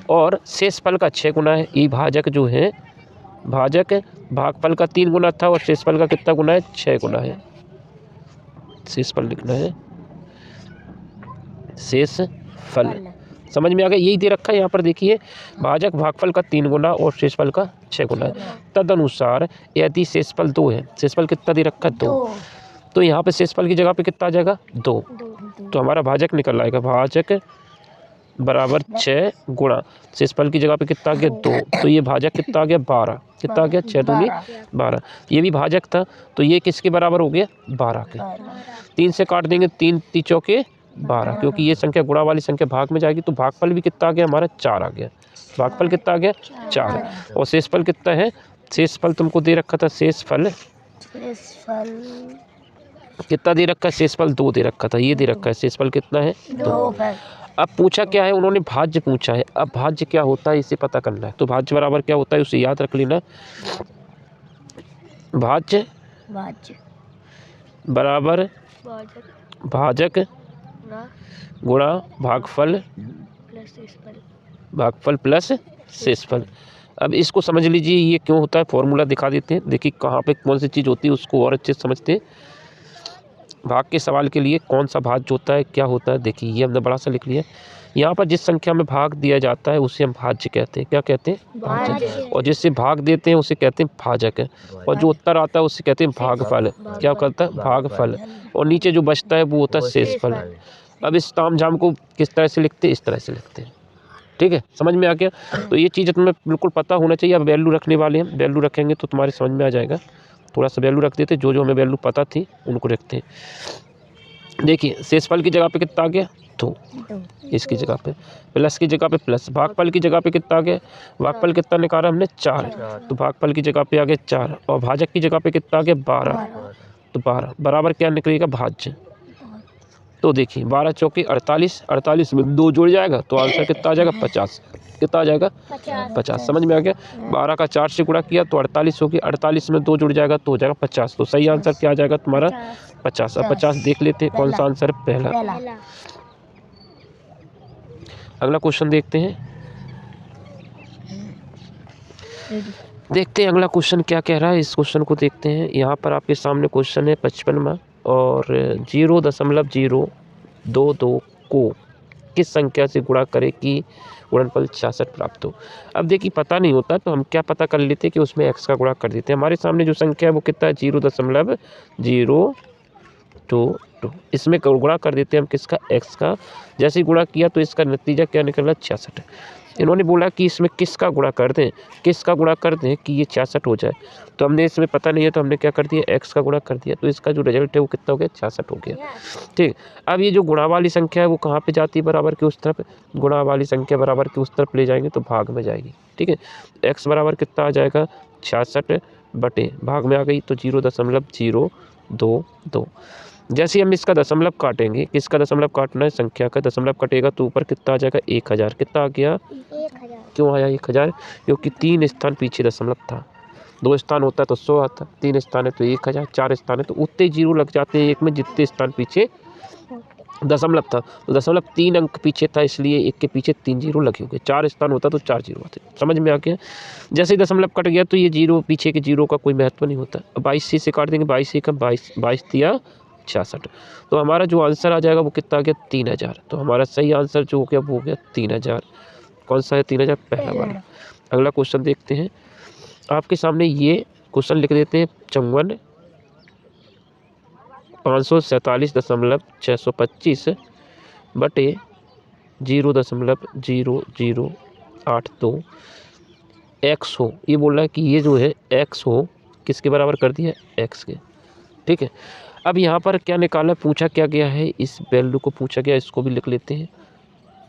और शेषफल का 6 गुना है। ये भाजक जो है, भाजक भागफल का 3 गुना था और शेषफल का कितना गुना है, 6 गुना है। शेषफल लिखना है, शेषफल, समझ में आ गया, यही दे रखा है यहाँ पर। देखिए भाजक भागफल का 3 गुना और शेषफल का 6 गुना है। तदनुसार यदि शेषफल 2 है, शेषफल कितना दे रखा है, 2, तो यहाँ पे शेषफल की जगह पे कितना आ जाएगा, 2। तो हमारा भाजक निकल आएगा, भाजक बराबर 6 गुणा शेषफल की जगह पे कितना आ गया, 2। तो ये भाजक कितना आ गया, 12। कितना आ गया, 6 दूनी 12। ये भी भाजक था तो ये किसके बराबर हो गया, 12 के। 3 से काट देंगे, 3 3 चौके 12, क्योंकि ये संख्या गुणा वाली संख्या भाग में जाएगी। तो भागफल भी कितना आ गया, हमारा 4 आ गया। भागफल कितना आ गया, 4। और शेषफल कितना है, शेषफल तुमको दे रखा था, शेषफल कितना दे रखा है, शेषफल 2 दे रखा था, ये दे रखा है, शेषफल कितना है, 2। अब पूछा क्या है, उन्होंने भाज्य पूछा है। अब भाज्य क्या होता है इसे पता करना है। तो भाज्य बराबर क्या होता है उसे याद रख लेना। भाज्य बराबर भाजक गुणा भागफल प्लस शेषफल। अब इसको समझ लीजिए ये क्यों होता है, फॉर्मूला दिखा देते हैं। देखिए कहाँ पे कौन सी चीज़ होती है उसको और अच्छे से समझते हैं। भाग के सवाल के लिए कौन सा भाज्य होता है, क्या होता है, देखिए ये हमने बड़ा सा लिख लिया। यहाँ पर जिस संख्या में भाग दिया जाता है उसे हम भाज्य कहते हैं। क्या कहते हैं, भाज्य। और जिससे भाग देते हैं उसे कहते हैं भाजक। और जो उत्तर आता है उसे कहते हैं भागफल। क्या करता है, भागफल। और नीचे जो बचता है वो होता है शेषफल। अब इस तामझाम को किस तरह से लिखते हैं, इस तरह से लिखते हैं। ठीक है, समझ में आ गया। तो ये चीज़ तुम्हें बिल्कुल पता होना चाहिए। अब वैल्यू रखने वाले हैं, वैल्यू रखेंगे तो तुम्हारे समझ में आ जाएगा। थोड़ा सा वैल्यू रख देते, जो हमें वैल्यू पता थी उनको रखते हैं। देखिए शेषफल की जगह पे कितना आ गया 2, इसकी जगह पे प्लस की जगह पे प्लस, भागफल की जगह पे कितना आ गया, भागफल कितना निकाला हमने 4, तो भागफल की जगह पे आ गया 4, और भाजक की जगह पे कितना आ गया 12, तो 12 बराबर क्या निकलेगा भाज्य। तो देखिए 12 चौके 48, 48 में 2 जुड़ जाएगा तो आंसर कितना आ जाएगा 50, कितना आ जाएगा 50। समझ में आ गया। 12 का 4 से गुणा किया तो 48 हो गया, 48 में 2 जुड़ जाएगा तो हो जाएगा 50। तो सही आंसर क्या आ जाएगा तुम्हारा 50। अब 50 देख लेते हैं कौन सा आंसर है, पहला। अगला क्वेश्चन देखते हैं, अगला क्वेश्चन क्या कह रहा है, इस क्वेश्चन को देखते हैं। यहाँ पर आपके सामने क्वेश्चन है 55वां, और 0.022 को किस संख्या से गुणा करें कि गुणनफल 66 प्राप्त हो। अब देखिए पता नहीं होता तो हम क्या पता कर लेते हैं कि उसमें x का गुणा कर देते हैं। हमारे सामने जो संख्या है वो कितना है 0.022, इसमें गुणा कर देते हैं हम किसका, x का। जैसे ही गुणा किया तो इसका नतीजा क्या निकला 66। इन्होंने बोला कि इसमें किसका गुणा कर दें, कि ये 66 हो जाए। तो हमने इसमें पता नहीं है तो हमने क्या कर दिया x का गुणा कर दिया, तो इसका जो रिजल्ट है वो कितना हो गया 66 हो गया। ठीक, अब ये जो गुणा वाली संख्या है वो कहाँ पे जाती है, बराबर के उस तरफ। गुणा वाली संख्या बराबर के उस तरफ ले जाएंगे तो भाग में जाएगी। ठीक है, x बराबर कितना आ जाएगा 66 बटे भाग में आ गई तो 0.022। जैसे हम इसका दशमलव काटेंगे, किसका दशमलव काटना है, संख्या का दशमलव कटेगा तो ऊपर कितना आ जाएगा 1000। कितना आ गया 1000। क्यों आया 1000, क्योंकि 3 स्थान पीछे दशमलव था। 2 स्थान होता है तो 100 आता, 3 स्थान है तो 1000, 4 स्थान है तो उतने जीरो लग जाते हैं एक में जितने स्थान पीछे दशमलव था। तो दशमलव 3 अंक पीछे था इसलिए एक के पीछे 3 जीरो लगे होंगे। 4 स्थान होता तो 4 जीरो आते। समझ में आ गया। जैसे ही दशमलव कट गया तो ये जीरो पीछे के जीरो का कोई महत्व नहीं होता। 22 से काट देंगे, 22 से 22 दिया 66। तो हमारा जो आंसर आ जाएगा वो कितना आ गया 3000। तो हमारा सही आंसर जो हो गया वो हो गया 3000। कौन सा है 3000, पहला वाला। अगला क्वेश्चन देखते हैं, आपके सामने ये क्वेश्चन लिख देते हैं 54 547.625 बटे 0.0082 x हो। ये बोल रहा है कि ये जो है x हो किसके बराबर कर दिया x के। ठीक है, अब यहाँ पर क्या निकाला, पूछा क्या गया है, इस वैल्यू को पूछा गया, इसको भी लिख लेते हैं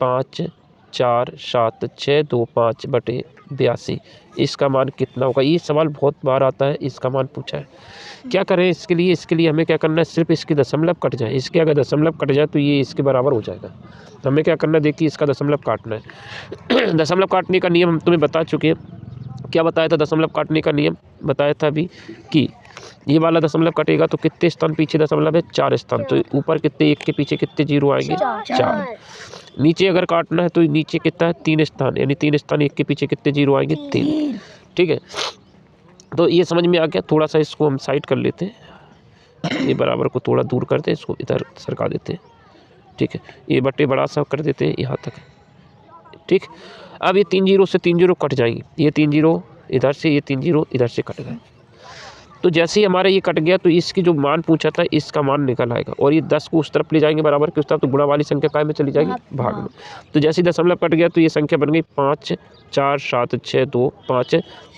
547.625 बटे 82। इसका मान कितना होगा, ये सवाल बहुत बार आता है, इसका मान पूछा है। क्या करें इसके लिए हमें क्या करना है, सिर्फ इसकी दशमलव कट जाए। इसके अगर दशमलव कट जाए तो ये इसके बराबर हो जाएगा। तो हमें क्या करना है, देखिए इसका दशमलव काटना है। दशमलव काटने का नियम हम तुम्हें बता चुके हैं। क्या बताया था दशमलव काटने का नियम, बताया था अभी कि ये वाला दशमलव कटेगा तो कितने स्थान पीछे दशमलव है 4 स्थान, तो ऊपर कितने, एक के पीछे कितने जीरो आएंगे 4। नीचे अगर काटना है तो नीचे कितना है 3 स्थान, यानी 3 स्थान, एक के पीछे कितने जीरो आएंगे 3। ठीक है, तो ये समझ में आ गया। थोड़ा सा इसको हम साइड कर लेते हैं, ये बराबर को थोड़ा दूर करते हैं, इसको इधर सरका देते हैं। ठीक है, ये बट्टे बड़ा सा कर देते हैं यहाँ तक। ठीक, अब ये 3 जीरो से 3 जीरो कट जाएंगे, ये 3 जीरो इधर से, ये 3 जीरो इधर से कट गए। तो जैसे ही हमारा ये कट गया तो इसकी जो मान पूछा था इसका मान निकल आएगा, और ये 10 को उस तरफ ले जाएंगे बराबर के उस तरफ, तो गुणा वाली संख्या काय में चली जाएगी, भाग में। तो जैसे ही दशमलव कट गया तो ये संख्या बन गई 54762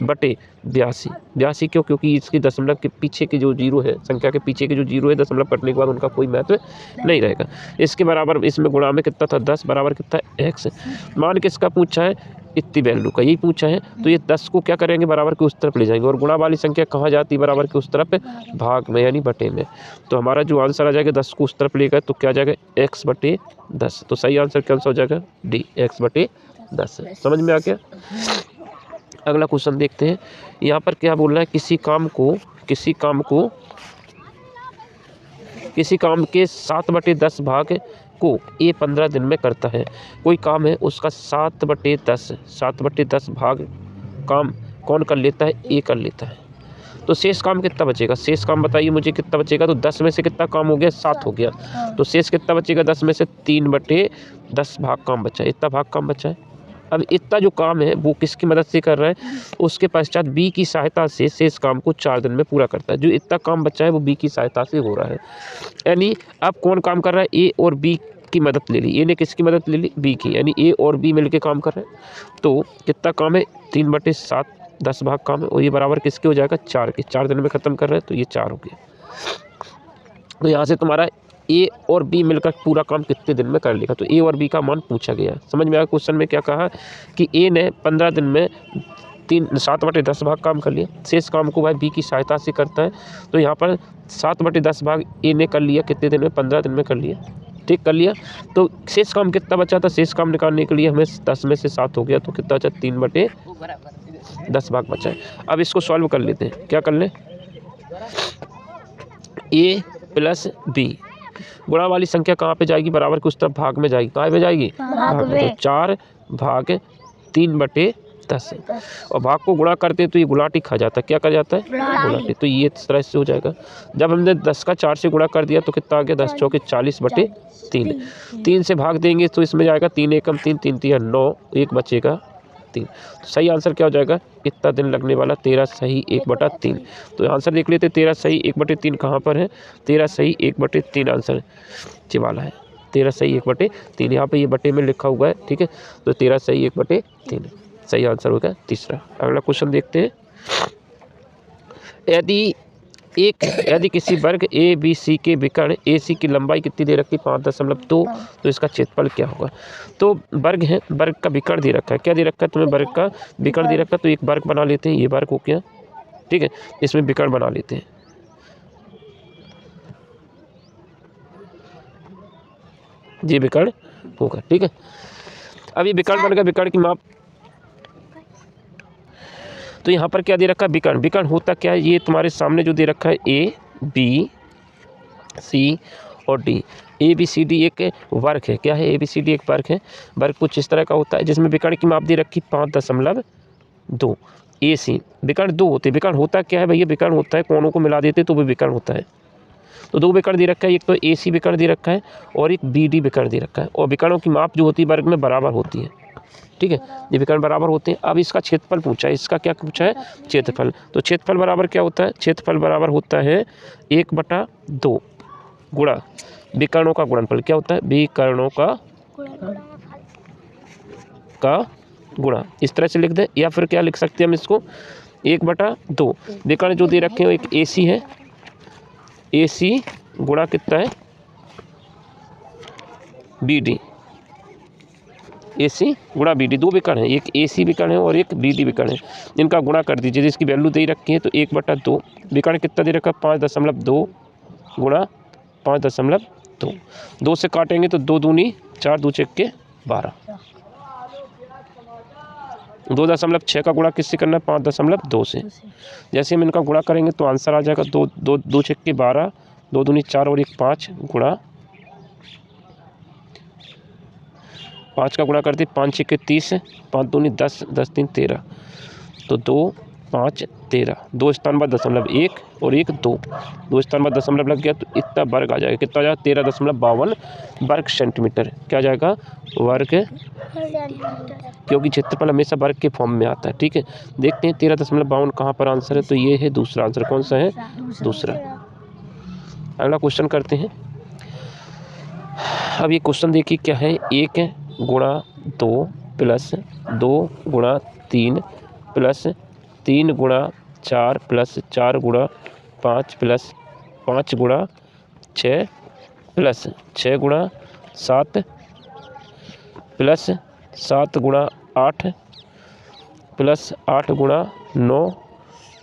बटे 82। 82 क्यों, क्योंकि इसकी दशमलव के पीछे के जो जीरो है, संख्या के पीछे के जो जीरो है दशमलव कटने के बाद उनका कोई महत्व नहीं रहेगा। इसके बराबर इसमें गुणा में कितना था 10 बराबर कितना x। मान किसका पूछा है, इतनी वैल्यू का, यही पूछा है। तो ये 10 को क्या करेंगे, बराबर के उस तरफ ले जाएंगे, और गुणा वाली संख्या कहाँ जाती है, बराबर के उस तरफ भाग में, यानी बटे में। तो हमारा जो आंसर आ जाएगा 10 को उस तरफ लेगा तो क्या आ जाएगा x बटे 10। तो सही आंसर कौन सा हो जाएगा डी, x बटे 10। समझ में आ गया। अगला क्वेश्चन देखते हैं, यहाँ पर क्या बोल रहा है, किसी काम के 7/10 भाग को ए 15 दिन में करता है। कोई काम है उसका 7/10 भाग काम कौन कर लेता है, ए कर लेता है। तो शेष काम कितना बचेगा, शेष काम बताइए मुझे कितना बचेगा। तो 10 में से कितना काम हो गया, 7 हो गया, तो शेष कितना बचेगा, 10 में से 3/10 भाग काम बचा है, इतना भाग काम बचा है। अब इतना जो काम है वो किसकी मदद से कर रहा है, उसके पश्चात बी की सहायता से शेष काम को 4 दिन में पूरा करता है। जो इतना काम बचा है वो बी की सहायता से हो रहा है। यानी अब कौन काम कर रहा है, ए और बी की मदद ले ली, ए ने किसकी मदद ले ली, बी की, यानी ए और बी मिलके काम कर रहे हैं। तो कितना काम है, 3/7 10 भाग काम है, और ये बराबर किसके हो जाएगा, 4 के। 4 दिन में ख़त्म कर रहे हैं तो ये 4 हो गया। तो यहाँ से तुम्हारा ए और बी मिलकर पूरा काम कितने दिन में कर लेगा, तो ए और बी का मान पूछा गया। समझ में आया क्वेश्चन में क्या कहा कि ए ने 15 दिन में 7/10 भाग काम कर लिया, शेष काम को भाई बी की सहायता से करता है। तो यहाँ पर 7/10 भाग ए ने कर लिया कितने दिन में, 15 दिन में कर लिया, ठीक कर लिया। तो शेष काम कितना बचा था, शेष काम निकालने के लिए हमें 10 में से 7 हो गया, तो कितना बचा, 3/10 भाग बचा है। अब इसको सॉल्व कर लेते हैं, क्या कर लें, ए प्लस बी, गुणा वाली संख्या कहाँ पे जाएगी, बराबर के उस तरफ भाग में जाएगी, कहाँ पे जाएगी, भाग में। तो 4 भाग 3/10, और भाग को गुणा करते तो ये गुलाटी खा जाता है, क्या कर जाता है, गुलाटी। तो ये इस तरह से हो जाएगा। जब हमने 10 का 4 से गुणा कर दिया तो कितना आ गया, 10 चौके 40/3। 3 से भाग देंगे तो इसमें जाएगा 3 एकम 3, 3 3 9, 1 बचेगा 3। तो सही आंसर क्या हो जाएगा, इतना दिन लगने वाला 13 सही 1/3। तो आंसर देख लेते, 13 सही 1/3 कहाँ पर है, 13 सही 1/3 आंसर ये वाला है, 13 सही 1/3, यहाँ पे ये बटे में लिखा हुआ है, ठीक है। तो 13 सही 1/3 सही आंसर होगा तीसरा। अगला क्वेश्चन देखते हैं, यदि किसी वर्ग ए बी सी के विकर्ण ए सी की लंबाई कितनी दे रखी, 5.2, तो इसका क्षेत्रफल क्या होगा। तो वर्ग है, वर्ग का विकर्ण दे रखा है, क्या दे रखा है तुम्हें, वर्ग का विकर्ण दे रखा है। तो एक वर्ग बना लेते हैं, ये वर्ग हो गया, ठीक है, इसमें विकर्ण बना लेते हैं। ये विकर्ण होगा, ठीक है। अब ये विकर्ण बन गया, विकर्ण की माप, तो यहाँ पर क्या दे रखा है, विकर्ण। विकर्ण होता क्या है, ये तुम्हारे सामने जो दे रखा है ए बी सी और D, A B C D एक वर्ग है, क्या है, ए बी सी डी एक वर्ग है। वर्ग कुछ इस तरह का होता है जिसमें विकर्ण की माप दे रखी 5.2। ए सी विकर्ण 2 होते हैं। विकर्ण होता क्या है भैया, विकर्ण होता है कोणों को मिला देते तो वो विकर्ण होता है। तो 2 विकर्ण दे रखा है, एक तो ए सी विकर्ण दे रखा है और एक बी डी विकर्ण दे रखा है, और विकर्णों की माप जो होती है वर्ग में बराबर होती है, ठीक है, ये विकर्ण बराबर होते हैं। अब इसका क्षेत्रफल पूछा है, इसका क्या पूछा है, क्षेत्रफल। तो क्षेत्रफल बराबर क्या होता है, क्षेत्रफल बराबर होता है 1/2 गुणा विकर्णों का गुणनफल, क्या होता है, विकर्णों का गुणा, इस तरह से लिख दें। या फिर क्या लिख सकते हैं हम इसको, 1/2 विकर्ण जो दे रखे हो, एक ए सी है, ए सी गुणा कितना है, बी डी, ए सी गुणा बी डी, 2 विकर्ण है, एक ए सी विकर्ण है और एक बी डी विकर्ण है, इनका गुणा कर दीजिए, जिसकी वैल्यू दे रखी है। तो 1/2 विकर्ण कितना दे रखा है, 5.2 गुणा 5.2, 2 से काटेंगे तो 2 दूनी 4, 2 चक्के 12, 2.6 का गुणा किससे करना है, 5.2 से। जैसे हम इनका गुणा करेंगे तो आंसर आ जाएगा 2 चक्के 12, 2 दूनी 4 और 1 5 गुणा 5 का गुणा करते 5 6 30, 5 दूनी 10, 10 3 13, तो 2 5 13, 2 स्थान बाद 0.1 और 1 2, 2 स्थान बाद दशमलव लग गया, तो इतना वर्ग आ जाएगा, कितना आ जाएगा, 13.52 वर्ग सेंटीमीटर, क्या आ जाएगा, वर्ग, क्योंकि क्षेत्रफल हमेशा वर्ग के फॉर्म में आता है, ठीक है। देखते हैं 13.52 कहाँ पर आंसर है, तो ये है दूसरा आंसर, कौन सा है, दूसरा। अगला क्वेश्चन करते हैं। अब ये क्वेश्चन देखिए क्या है, 1 गुणा 2 प्लस 2 गुणा 3 प्लस 3 गुणा 4 प्लस 4 गुणा 5 प्लस 5 गुणा 6 प्लस 6 गुणा 7 प्लस 7 गुणा 8 प्लस 8 गुणा 9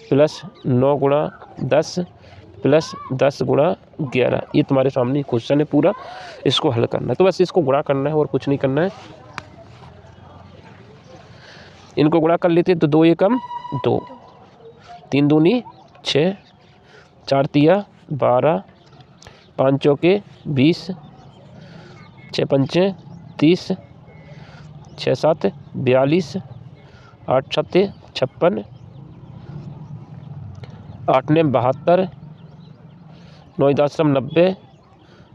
प्लस 9 गुणा 10 प्लस 10 गुणा 11। ये तुम्हारे सामने क्वेश्चन है पूरा, इसको हल करना है। तो बस इसको गुणा करना है और कुछ नहीं करना है। इनको गुणा कर लेते तो 2 एकम 2, 3 दूनी 6, 4 तिया 12, 5 चौके 20, 6 पंचे 30, 6 7 42, 8 छत्ते 56, 8 ने 72, 9 10 90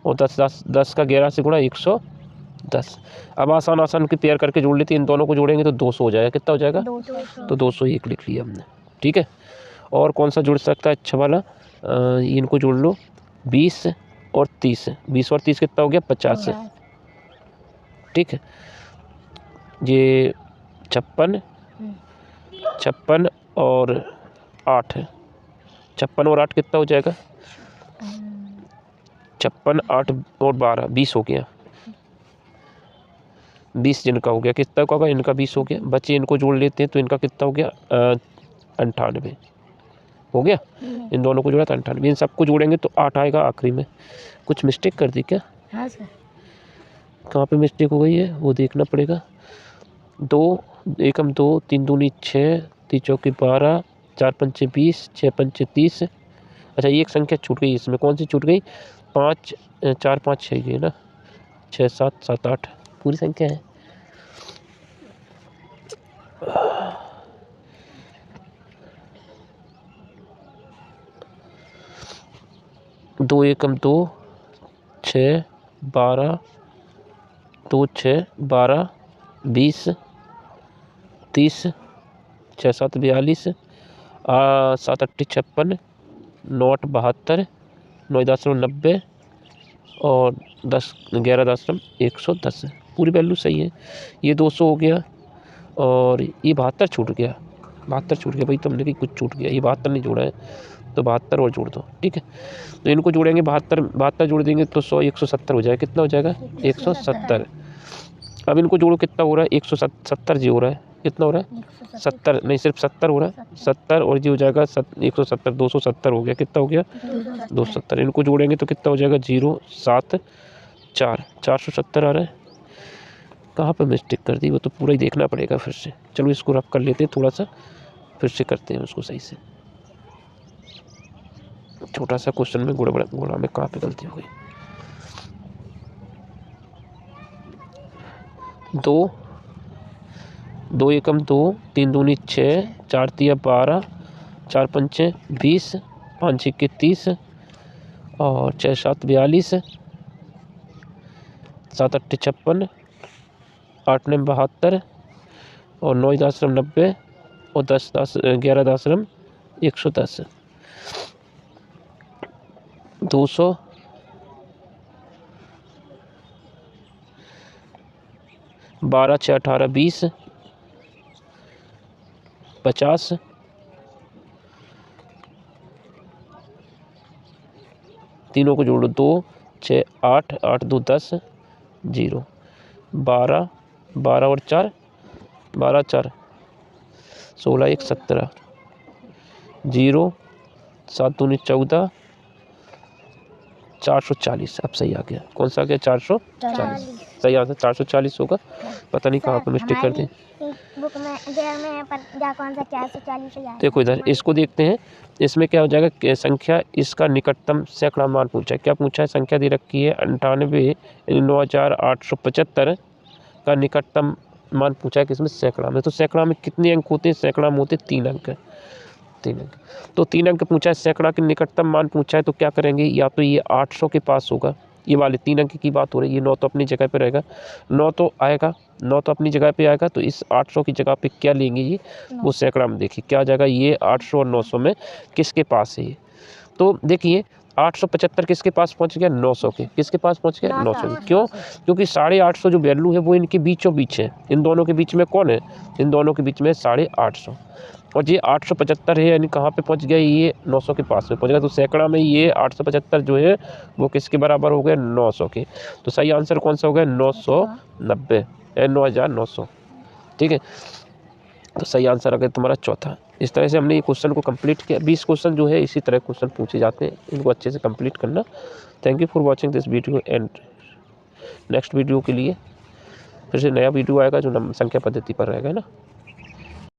और 10 का 11 से गुणा 110। अब आसान की पेयर करके जोड़ लेते हैं, इन दोनों को जोड़ेंगे तो 200 हो जाएगा, कितना हो जाएगा, तो 201 लिख लिया हमने, ठीक है। और कौन सा जुड़ सकता है अच्छा वाला, इनको जोड़ लो, 20 और 30, 20 और 30 कितना हो गया, 50, ठीक है। ये 56 56 और 8 है। 56 और 8 कितना हो जाएगा? 56 8 और 12 20 हो गया। 20 जिनका हो गया, कितना का होगा? इनका 20 हो गया। बच्चे इनको जोड़ लेते हैं तो इनका कितना हो गया? 98 हो गया। इन दोनों को जोड़ा था 98। इन सबको जोड़ेंगे तो 8 आएगा आखिरी में। कुछ मिस्टेक कर दी क्या? हाँ सर। कहाँ पे मिस्टेक हो गई है वो देखना पड़ेगा। 2 एकम 2 3 दूनी 6 3 चौकी 12 4 पंचे 20 6 पंचे 30। अच्छा ये एक संख्या छूट गई इसमें, कौन सी छूट गई? 5 4 5 6 ये ना 6 7 7 8 पूरी संख्या है। दो एकम 2 6 12 2 6 12 20 30 6 7 42 7 8 56 9 8 72 9 10 90 और 10 11 10 110 पूरी वैल्यू सही है। ये 200 हो गया और ये 72 छूट गया। 72 छूट गया भाई, तुमने कि कुछ छूट गया। ये 72 नहीं जोड़ा है तो 72 और जोड़ दो, ठीक है। तो इनको जोड़ेंगे 72 जोड़ देंगे तो 100 170 हो जाएगा। कितना हो जाएगा? 170। अब इनको जोड़ो, कितना हो रहा है? 170 जी हो रहा है। कितना हो रहा है? 70 नहीं, सिर्फ 70 हो रहा है। 70 और जी हो जाएगा 170 270 हो गया। कितना हो गया? 270। इनको जोड़ेंगे तो कितना हो जाएगा? 0 7 4 470 आ रहा है। कहाँ पर मिस्टेक कर दी वो तो पूरा ही देखना पड़ेगा फिर से। चलो इसको रफ कर लेते हैं, थोड़ा सा फिर से करते हैं उसको सही से। छोटा सा क्वेश्चन में गुणा में कहाँ पे गलती हो गई? 2 एकम 2 3 दूनी 6 4 तिया 12 4 पंचे 20 5 छक्के 30 और 6 7 42 7 8 56 8 9 72 और 9 10 90 और 10 10 11 10 110 200 12 6 18 20 50 तीनों को जोड़ो 2 6 8 8 2 10 0 12 12 और 4 12 4 16 1 17 0 7 दूनी 14 440। अब सही आ गया। कौन सा आ गया? 440 सही आंसर 440 होगा। पता नहीं कहाँ पे मिस्टेक कर दी। बुक में कौन सा 440 देखो इधर इसको देखते हैं। इसमें क्या हो जाएगा कि संख्या इसका निकटतम सैकड़ा मान पूछा है। क्या पूछा है? संख्या दे रखी है 98 9875 का निकटतम मान पूछा है किसमें? सैकड़ा में। तो सैकड़ा में कितने अंक होते हैं? सैकड़ा में होते 3 अंक। 3 अंक तो 3 अंक पूछा है, सैकड़ा के निकटतम मान पूछा है तो क्या करेंगे? या तो ये 800 के पास होगा। ये वाले 3 अंक की बात हो रही है। ये 9 तो अपनी जगह पे रहेगा, 9 तो आएगा, 9 तो अपनी जगह पे आएगा। तो इस 800 की जगह पे क्या लेंगे? ये वो सैकड़ा में देखिए क्या आ जाएगा। ये 800 और 900 में किसके पास है ये? तो देखिए 875 किसके पास पहुंच गया? 900 के। किसके पास पहुंच गया? 900 के। क्यों? क्योंकि 850 जो वैल्यू है वो इनके बीचों बीच है। इन दोनों के बीच में कौन है? इन दोनों के बीच में 850 और ये 875 है, यानी कहाँ पे पहुंच गया? ये 900 के पास में पहुंच गया। तो सैकड़ा में ये 875 जो है वो किसके बराबर हो गया? 900 के। तो सही आंसर कौन सा हो गया? 990 9900। ठीक है, तो सही आंसर आ गया तुम्हारा चौथा। इस तरह से हमने ये क्वेश्चन को कंप्लीट किया। 20 क्वेश्चन जो है इसी तरह क्वेश्चन पूछे जाते हैं, इनको अच्छे से कंप्लीट करना। Thank you for watching this video and next video के लिए फिर से नया वीडियो आएगा जो संख्या पद्धति पर रहेगा ना।